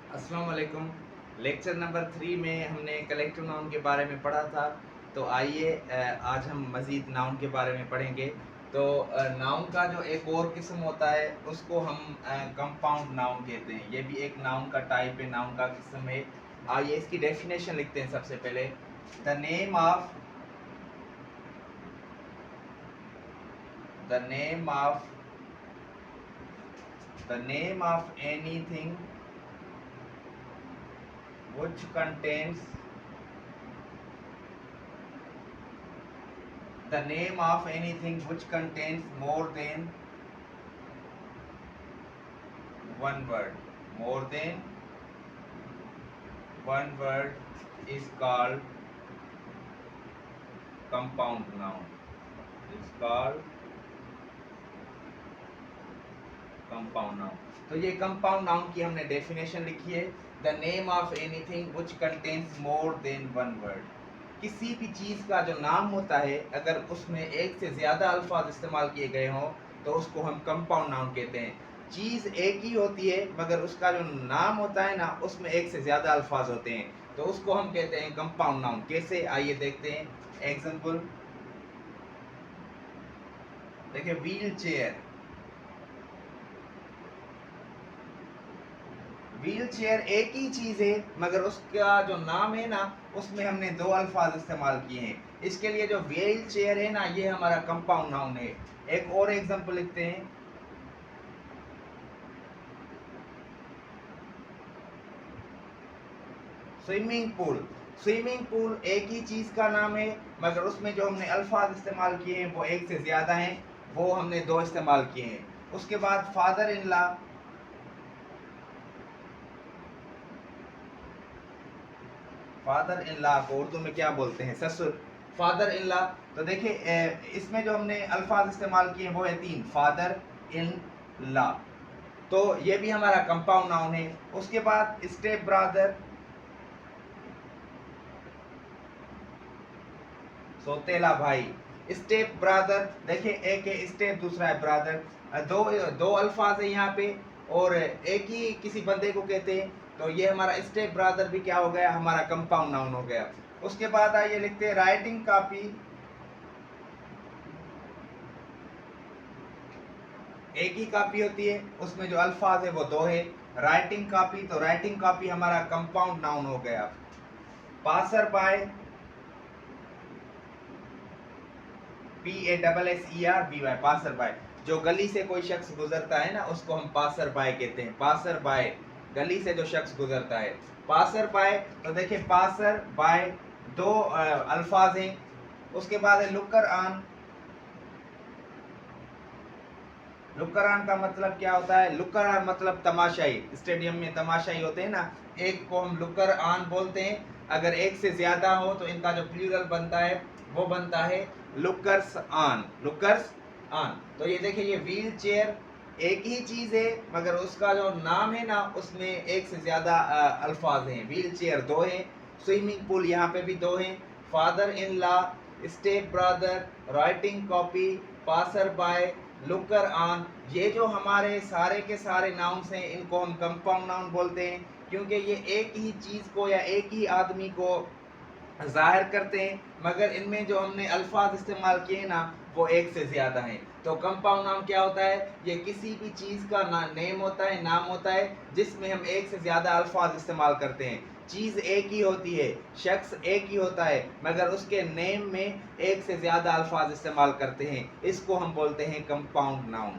अस्सलाम वालेकुम। Lecture number 3 में हमने कलेक्टिव नाउन के बारे में पढ़ा था। तो आइए आज हम मज़ीद नाउन के बारे में पढ़ेंगे। तो नाउन का जो एक और किस्म होता है उसको हम कंपाउंड नाउन कहते हैं। ये भी एक नाउन का टाइप है, नाउन का किस्म है। आइए इसकी डेफिनेशन लिखते हैं सबसे पहले। The name of the name of the name of anything which contains the name of anything which contains more than one word. More than one word is called compound noun. It's called compound noun. तो ये compound noun की हमने definition लिखी है। The name of anything which contains more than one word. किसी भी चीज़ का जो नाम होता है अगर उसमें एक से ज़्यादा अल्फाज इस्तेमाल किए गए हों तो उसको हम कंपाउंड नाउन कहते हैं। चीज़ एक ही होती है मगर उसका जो नाम होता है ना उसमें एक से ज़्यादा अल्फाज होते हैं तो उसको हम कहते हैं कंपाउंड नाउन। कैसे, आइए देखते हैं एग्जांपल। देखिए व्हील चेयर। व्हील चेयर एक ही चीज़ है मगर उसका जो नाम है ना उसमें हमने दो अल्फाज इस्तेमाल किए हैं। इसके लिए जो व्हील चेयर है ना ये हमारा कंपाउंड नाउन है। एक और एग्जांपल लिखते हैं। Swimming pool. स्विमिंग पूल एक ही चीज़ का नाम है मगर उसमें जो हमने अल्फाज इस्तेमाल किए हैं वो एक से ज़्यादा हैं, वो हमने दो इस्तेमाल किए हैं। उसके बाद father in law. Father in law को उर्दू में क्या बोलते हैं? ससुर। Father in law. तो देखिए इसमें जो हमने अल्फाज इस्तेमाल किए वो है तीन, फादर इन लॉ। तो ये भी हमारा कंपाउंड नाउन है। उसके बाद स्टेप ब्रदर, सौतेला भाई। स्टेप ब्रदर, देखिए एक है स्टेप दूसरा है ब्रदर। दो दो अल्फाज है यहाँ पे और एक ही किसी बंदे को कहते हैं तो ये हमारा स्टेप ब्रदर भी क्या हो गया, हमारा कंपाउंड नाउन हो गया। उसके बाद आइए लिखते हैं राइटिंग कॉपी। एक ही कॉपी होती है उसमें जो अल्फाज है वो दो है। राइटिंग कॉपी, तो राइटिंग कॉपी हमारा कंपाउंड नाउन हो गया। Passer by, PASSERBY, passer by. जो गली से कोई शख्स गुजरता है ना उसको हम पासर बाय कहते हैं। पासर बाय, गली से जो शख्स गुजरता है। पासर बाय, तो देखिए पासर बाय दो अल्फाज हैं। उसके बाद है लुकर ऑन। लुकर ऑन का मतलब क्या होता है? लुकर ऑन मतलब तमाशाई। स्टेडियम में तमाशाई होते हैं ना, एक को हम लुकर ऑन बोलते हैं। अगर एक से ज्यादा हो तो इनका जो प्लूरल बनता है वो बनता है लुकर्स ऑन। Lookers on. तो ये देखिए ये व्हील चेयर एक ही चीज है मगर उसका जो नाम है ना उसमें एक से ज्यादा अल्फाज हैं। व्हील चेयर दो हैं। स्विमिंग पूल यहाँ पे भी दो हैं। Father in law, step brother, writing copy, passer by, looker on, ये जो हमारे सारे के सारे नाउन्स हैं इनको हम कंपाउंड नाउन बोलते हैं क्योंकि ये एक ही चीज़ को या एक ही आदमी को ज़ाहिर करते हैं मगर इनमें जो हमने अल्फाज इस्तेमाल किए ना वो एक से ज़्यादा हैं। तो कंपाउंड नाउन क्या होता है? ये किसी भी चीज़ का नेम होता है, नाम होता है जिसमें हम एक से ज़्यादा अल्फाज इस्तेमाल करते हैं। चीज़ एक ही होती है, शख्स एक ही होता है मगर उसके नेम में एक से ज़्यादा अल्फाज इस्तेमाल करते हैं। इसको हम बोलते हैं कंपाउंड नाउन।